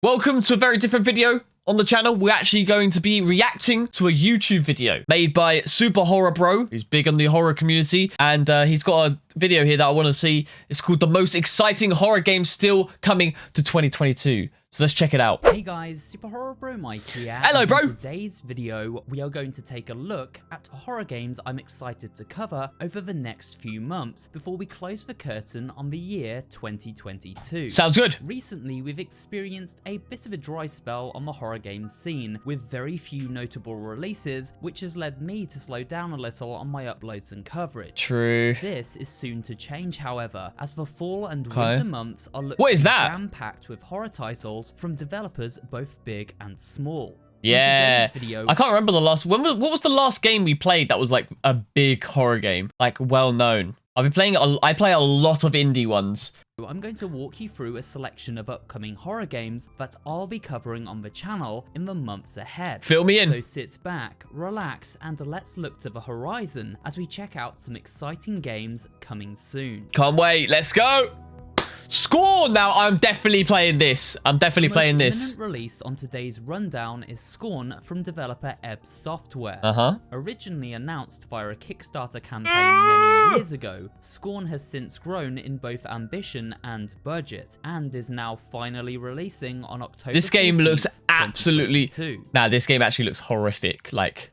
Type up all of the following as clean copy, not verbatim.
Welcome to a very different video on the channel. We're actually going to be reacting to a YouTube video made by Super Horror Bro, who's big on the horror community. And he's got a video here that I want to see. It's called The Most Exciting Horror Game Still Coming to 2022. So let's check it out. Hey guys, Super Horror Bro Mike here. Hello, bro. In today's video, we are going to take a look at horror games I'm excited to cover over the next few months before we close the curtain on the year 2022. Sounds good. Recently, we've experienced a bit of a dry spell on the horror games scene with very few notable releases, which has led me to slow down a little on my uploads and coverage. True. This is soon to change, however, as the fall and winter months are looking jam-packed with horror titles from developers both big and small. Yeah, video, I can't remember the last. What was the last game we played that was like a big horror game, like well known? I've been playing. I play a lot of indie ones. I'm going to walk you through a selection of upcoming horror games that I'll be covering on the channel in the months ahead. Fill me in. So sit back, relax, and let's look to the horizon as we check out some exciting games coming soon. Can't wait. Let's go. Scorn! Now, I'm definitely playing this. I'm definitely playing this. The imminent release on today's rundown is Scorn from developer Ebb Software. Originally announced via a Kickstarter campaign many years ago, Scorn has since grown in both ambition and budget, and is now finally releasing on October 14th, This game looks absolutely... 2022. Nah, this game actually looks horrific. Like...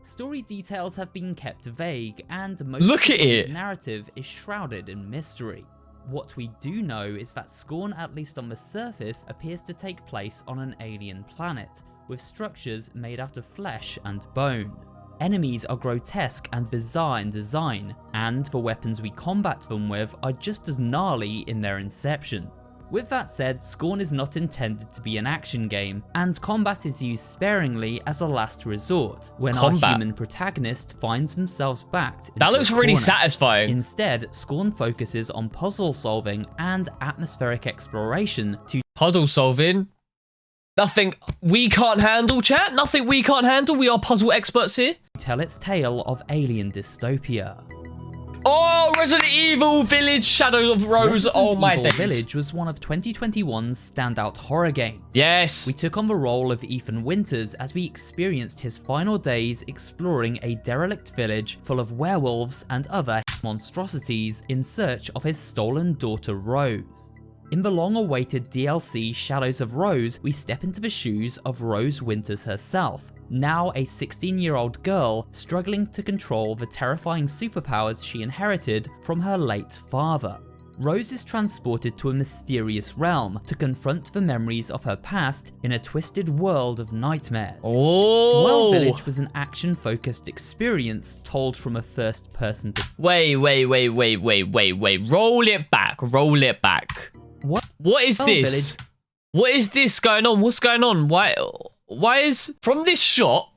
Story details have been kept vague, and most Look of at the game's it. narrative is shrouded in mystery. What we do know is that Scorn, at least on the surface, appears to take place on an alien planet, with structures made out of flesh and bone. Enemies are grotesque and bizarre in design, and the weapons we combat them with are just as gnarly in their inception. With that said, Scorn is not intended to be an action game, and combat is used sparingly as a last resort, when our human protagonist finds themselves backed into That looks a really corner. satisfying. Instead, Scorn focuses on puzzle solving and atmospheric exploration to Puzzle solving. Nothing we can't handle, chat. Nothing we can't handle. We are puzzle experts here. tell its tale of alien dystopia. Oh, Resident Evil Village Shadow of Rose. Oh my days. Village was one of 2021's standout horror games. Yes. We took on the role of Ethan Winters as we experienced his final days exploring a derelict village full of werewolves and other monstrosities in search of his stolen daughter Rose. In the long-awaited DLC Shadows of Rose, we step into the shoes of Rose Winters herself, now a 16-year-old girl struggling to control the terrifying superpowers she inherited from her late father. Rose is transported to a mysterious realm to confront the memories of her past in a twisted world of nightmares. Oh. Well Village was an action-focused experience told from a first-person perspective. Wait. Roll it back. Roll it back. What is this? Village. What is this going on? What's going on? Why is... From this shot,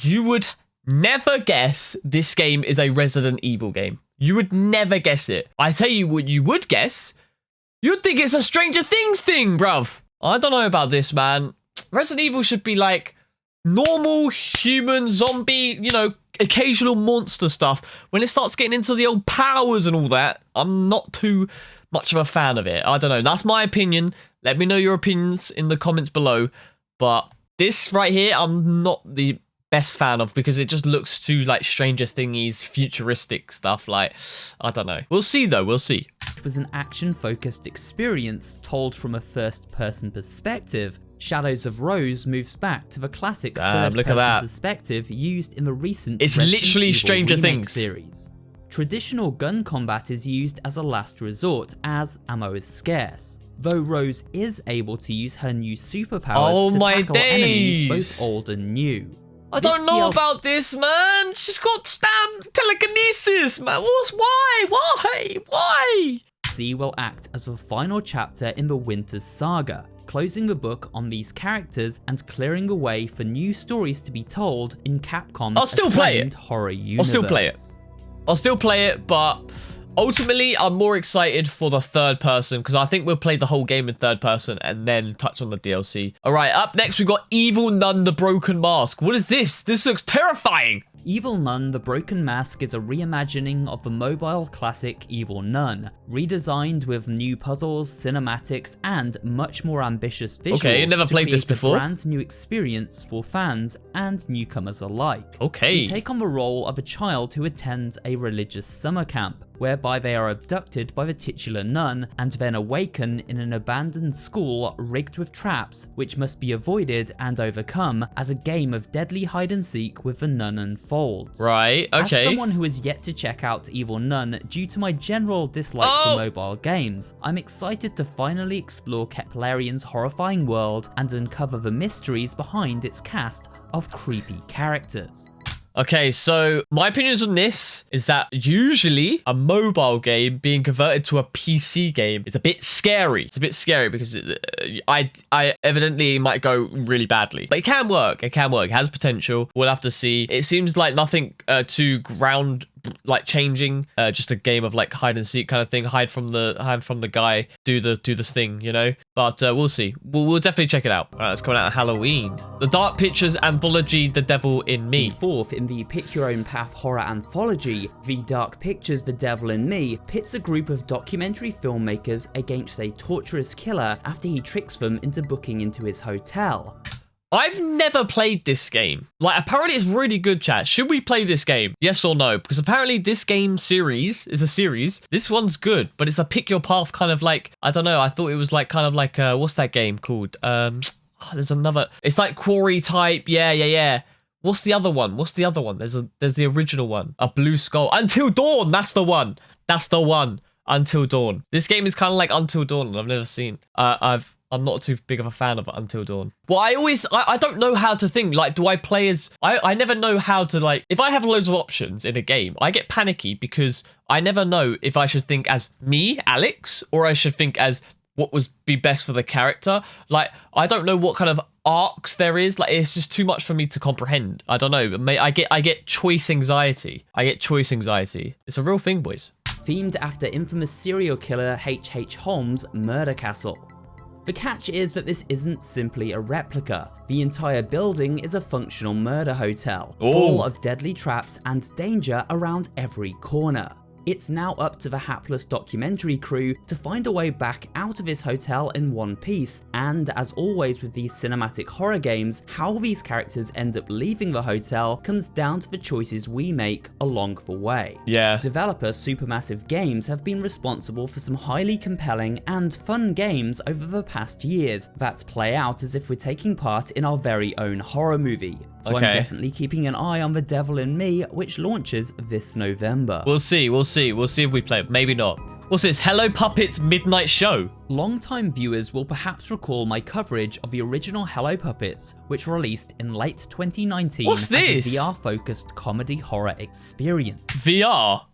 you would never guess this game is a Resident Evil game. You would never guess it. I tell you what you would guess. You'd think it's a Stranger Things thing, bruv. I don't know about this, man. Resident Evil should be like normal human zombie, you know, occasional monster stuff. When it starts getting into the old powers and all that, I'm not too much of a fan of it. I don't know. That's my opinion. Let me know your opinions in the comments below. But this right here, I'm not the best fan of because it just looks too like Stranger Thingies, futuristic stuff. Like, I don't know. We'll see though. We'll see. It was an action-focused experience told from a first-person perspective. Shadows of Rose moves back to the classic third-person perspective used in the recent literally Evil Stranger remake Things series. Traditional gun combat is used as a last resort, as ammo is scarce, though Rose is able to use her new superpowers to tackle enemies both old and new. I don't know about this, man. She's got telekinesis, man. Why? DLC will act as the final chapter in the Winters saga, closing the book on these characters and clearing the way for new stories to be told in Capcom's acclaimed horror universe. I'll still play it, but ultimately, I'm more excited for the third person because I think we'll play the whole game in third person and then touch on the DLC. All right, up next, we've got Evil Nun, The Broken Mask. What is this? This looks terrifying. Evil Nun: The Broken Mask is a reimagining of the mobile classic Evil Nun, redesigned with new puzzles, cinematics, and much more ambitious visuals. Okay, never played this before. A brand new experience for fans and newcomers alike. Okay. You take on the role of a child who attends a religious summer camp, whereby they are abducted by the titular nun and then awaken in an abandoned school rigged with traps which must be avoided and overcome as a game of deadly hide and seek with the nun unfolds. Right, okay. As someone who has yet to check out Evil Nun due to my general dislike for mobile games, I'm excited to finally explore Keplerian's horrifying world and uncover the mysteries behind its cast of creepy characters. Okay, so my opinions on this is that usually a mobile game being converted to a PC game is a bit scary. It's a bit scary because I evidently might go really badly. But it can work. It can work. It has potential. We'll have to see. It seems like nothing too ground like changing, just a game of like hide and seek kind of thing. Hide from the guy, do this thing, you know. But we'll see. We'll definitely check it out. All right, it's coming out on Halloween. The Dark Pictures anthology, The Devil in Me. Fourth in the Pick Your Own Path horror anthology, The Dark Pictures, The Devil in Me pits a group of documentary filmmakers against a torturous killer after he tricks them into booking into his hotel. I've never played this game. Like, apparently it's really good, chat. Should we play this game? Yes or no? Because apparently this game series is a series. This one's good, but it's a pick your path kind of like, I don't know. I thought it was like kind of like, what's that game called? There's another, it's like Quarry type. Yeah. What's the other one? There's the original one. A Blue Skull. Until Dawn. That's the one. Until Dawn. This game is kind of like Until Dawn. I've never seen. I'm not too big of a fan of Until Dawn. Well, I don't know how to think. Like, do I play as... I never know how to, like... If I have loads of options in a game, I get panicky because I never know if I should think as me, Alex, or I should think as what would be best for the character. Like, I don't know what kind of arcs there is. Like, it's just too much for me to comprehend. I don't know. I get choice anxiety. It's a real thing, boys. Themed after infamous serial killer H.H. Holmes' Murder Castle. The catch is that this isn't simply a replica. The entire building is a functional murder hotel, full of deadly traps and danger around every corner. It's now up to the hapless documentary crew to find a way back out of this hotel in one piece, and as always with these cinematic horror games, how these characters end up leaving the hotel comes down to the choices we make along the way. Yeah. Developer Supermassive Games have been responsible for some highly compelling and fun games over the past years that play out as if we're taking part in our very own horror movie. So I'm definitely keeping an eye on The Devil in Me, which launches this November. We'll see if we play it. Maybe not. What's this? Hello Puppets Midnight Show. Long-time viewers will perhaps recall my coverage of the original Hello Puppets, which released in late 2019 What's this? as a VR-focused comedy horror experience. VR?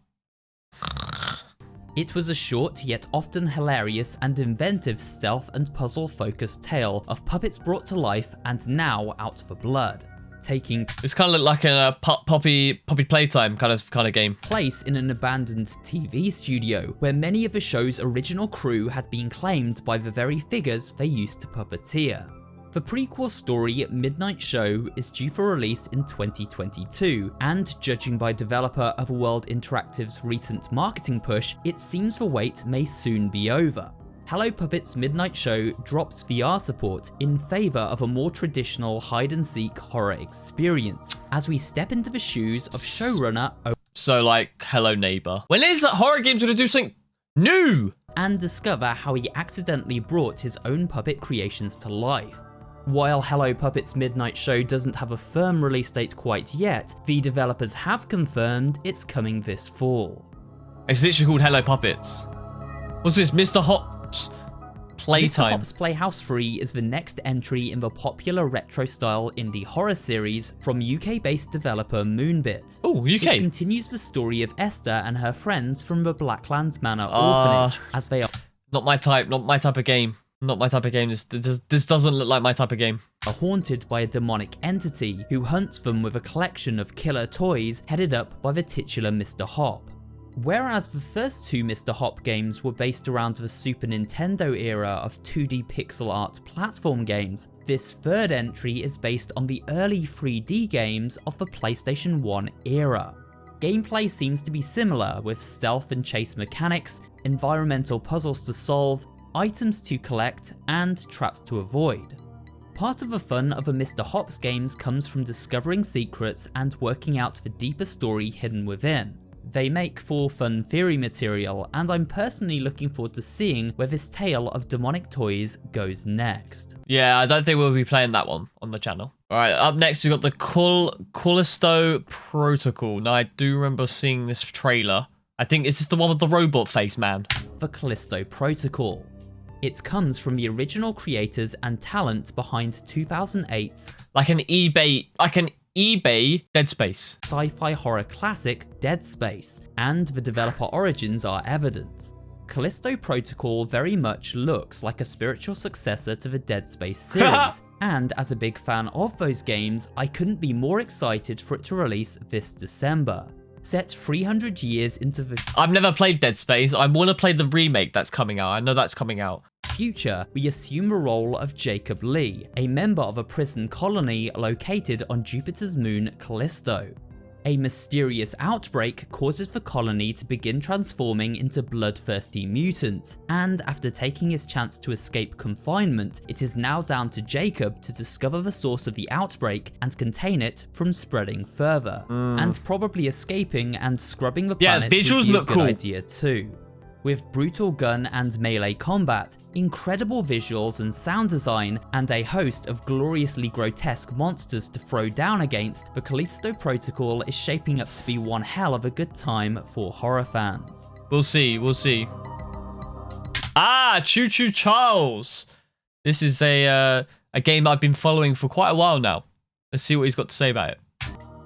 It was a short yet often hilarious and inventive stealth and puzzle-focused tale of puppets brought to life and now out for blood. Taking It's kind of like a Poppy Playtime kind of game. place in an abandoned TV studio, where many of the show's original crew had been claimed by the very figures they used to puppeteer. The prequel story Midnight Show is due for release in 2022, and judging by developer Otherworld Interactive's recent marketing push, it seems the wait may soon be over. Hello Puppets Midnight Show drops VR support in favour of a more traditional hide-and-seek horror experience, as we step into the shoes of showrunner So like, Hello Neighbor. When is horror games going to do something new? and discover how he accidentally brought his own puppet creations to life. While Hello Puppets Midnight Show doesn't have a firm release date quite yet, the developers have confirmed it's coming this fall. It's literally called Hello Puppets. What's this? Mr. Hops Playtime. Mr. Hops Playhouse 3 is the next entry in the popular retro-style indie horror series from UK-based developer Moonbit. Oh, UK. It continues the story of Esther and her friends from the Blacklands Manor orphanage, as they are Not my type of game. This doesn't look like my type of game. haunted by a demonic entity who hunts them with a collection of killer toys headed up by the titular Mr. Hop. Whereas the first two Mr. Hop games were based around the Super Nintendo era of 2D pixel art platform games, this third entry is based on the early 3D games of the PlayStation 1 era. Gameplay seems to be similar, with stealth and chase mechanics, environmental puzzles to solve, items to collect, and traps to avoid. Part of the fun of the Mr. Hops games comes from discovering secrets and working out the deeper story hidden within. They make for fun theory material, and I'm personally looking forward to seeing where this tale of demonic toys goes next. Yeah, I don't think we'll be playing that one on the channel. Alright, up next we've got the Callisto Protocol. Now I do remember seeing this trailer. I think, is this the one with the robot face, man? The Callisto Protocol. It comes from the original creators and talent behind 2008's Like an eBay Dead Space. sci-fi horror classic Dead Space, and the developer origins are evident. Callisto Protocol very much looks like a spiritual successor to the Dead Space series, and as a big fan of those games, I couldn't be more excited for it to release this December. Set 300 years into the I've never played Dead Space. I want to play the remake that's coming out. I know that's coming out. future, we assume the role of Jacob Lee, a member of a prison colony located on Jupiter's moon Callisto. A mysterious outbreak causes the colony to begin transforming into bloodthirsty mutants, and after taking his chance to escape confinement, it is now down to Jacob to discover the source of the outbreak and contain it from spreading further, and probably escaping and scrubbing the planet visuals would be look a good cool. idea too. With brutal gun and melee combat, incredible visuals and sound design, and a host of gloriously grotesque monsters to throw down against, the Callisto Protocol is shaping up to be one hell of a good time for horror fans. We'll see. We'll see. Ah, Choo Choo Charles. This is a game I've been following for quite a while now. Let's see what he's got to say about it.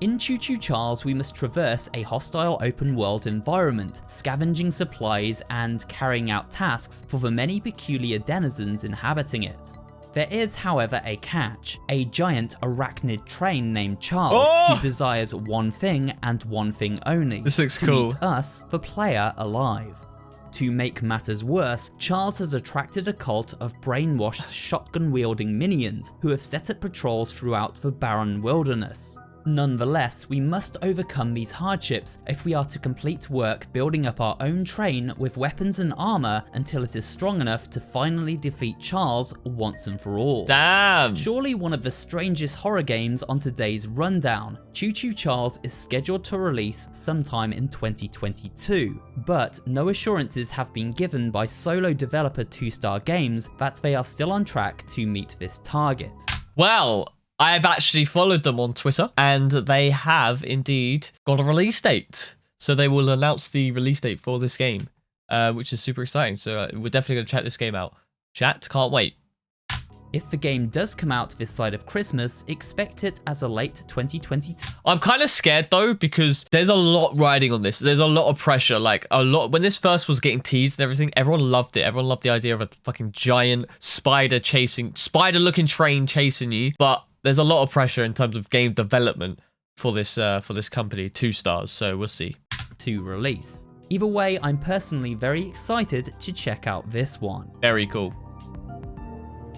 In Choo Choo Charles, we must traverse a hostile open world environment, scavenging supplies and carrying out tasks for the many peculiar denizens inhabiting it. There is, however, a catch: a giant arachnid train named Charles, who desires one thing and one thing only: This looks to cool. eat us, the player, alive. To make matters worse, Charles has attracted a cult of brainwashed shotgun-wielding minions who have set up patrols throughout the barren wilderness. Nonetheless, we must overcome these hardships if we are to complete work building up our own train with weapons and armor until it is strong enough to finally defeat Charles once and for all. Damn. Surely one of the strangest horror games on today's rundown, Choo Choo Charles is scheduled to release sometime in 2022, but no assurances have been given by solo developer 2-Star Games that they are still on track to meet this target. Well, I've actually followed them on Twitter, and they have indeed got a release date. So they will announce the release date for this game, which is super exciting. So we're definitely going to check this game out. Chat, can't wait. If the game does come out this side of Christmas, expect it as a late 2022. I'm kind of scared though, because there's a lot riding on this. There's a lot of pressure, like a lot. When this first was getting teased and everything, everyone loved it. Everyone loved the idea of a fucking giant spider-looking train chasing you. But there's a lot of pressure in terms of game development for this company, 2-Stars. So we'll see. To release. Either way, I'm personally very excited to check out this one. Very cool.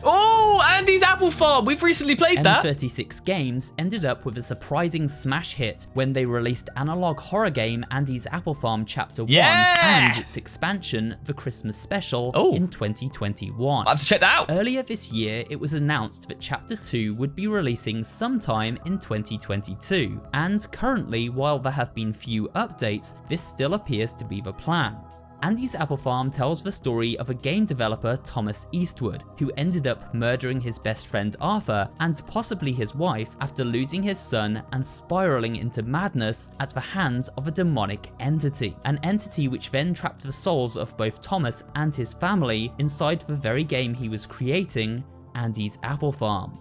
Oh, Andy's Apple Farm. We've recently played that. N36 Games ended up with a surprising smash hit when they released analog horror game Andy's Apple Farm Chapter 1 and its expansion, The Christmas Special, in 2021. I have to check that out. Earlier this year, it was announced that Chapter 2 would be releasing sometime in 2022, and currently, while there have been few updates, this still appears to be the plan. Andy's Apple Farm tells the story of a game developer, Thomas Eastwood, who ended up murdering his best friend Arthur and possibly his wife after losing his son and spiraling into madness at the hands of a demonic entity. An entity which then trapped the souls of both Thomas and his family inside the very game he was creating, Andy's Apple Farm.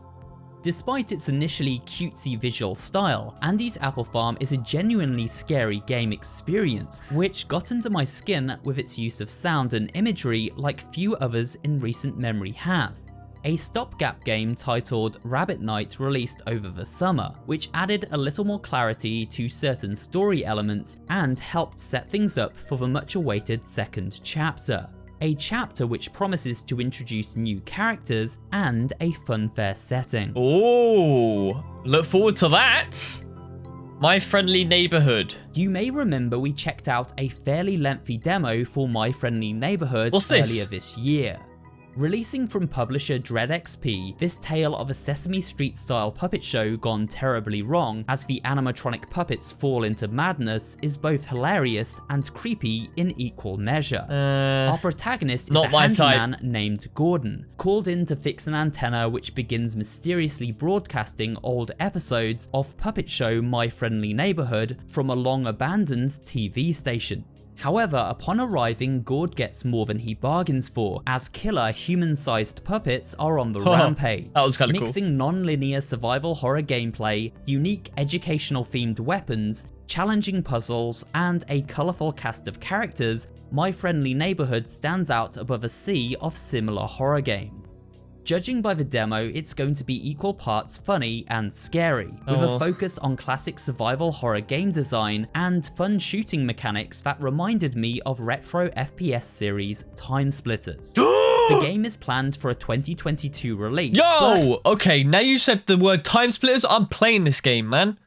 Despite its initially cutesy visual style, Andy's Apple Farm is a genuinely scary game experience, which got under my skin with its use of sound and imagery like few others in recent memory have. a stopgap game titled Rabbit Knight released over the summer, which added a little more clarity to certain story elements and helped set things up for the much awaited second chapter. A chapter which promises to introduce new characters and a funfair setting. Oh, look forward to that. My Friendly Neighborhood. You may remember we checked out a fairly lengthy demo for My Friendly Neighborhood earlier this year. Releasing from publisher Dread XP, this tale of a Sesame Street style puppet show gone terribly wrong as the animatronic puppets fall into madness is both hilarious and creepy in equal measure. Our protagonist is a handyman named Gordon, called in to fix an antenna which begins mysteriously broadcasting old episodes of puppet show My Friendly Neighborhood from a long abandoned TV station. However, upon arriving, Gord gets more than he bargains for, as killer human-sized puppets are on the rampage. That was kind of cool. Mixing non-linear survival horror gameplay, unique educational-themed weapons, challenging puzzles, and a colourful cast of characters, My Friendly Neighborhood stands out above a sea of similar horror games. Judging by the demo, it's going to be equal parts funny and scary, with a focus on classic survival horror game design and fun shooting mechanics that reminded me of retro FPS series Time Splitters. The game is planned for a 2022 release. Okay, now you said the word Time Splitters, I'm playing this game, man.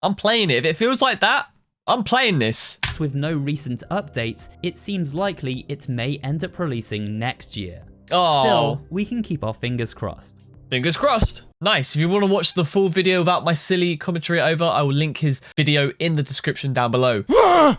I'm playing it. If it feels like that, I'm playing this. With no recent updates, it seems likely it may end up releasing next year. Still, we can keep our fingers crossed. Fingers crossed. Nice. If you want to watch the full video without my silly commentary over, I will link his video in the description down below.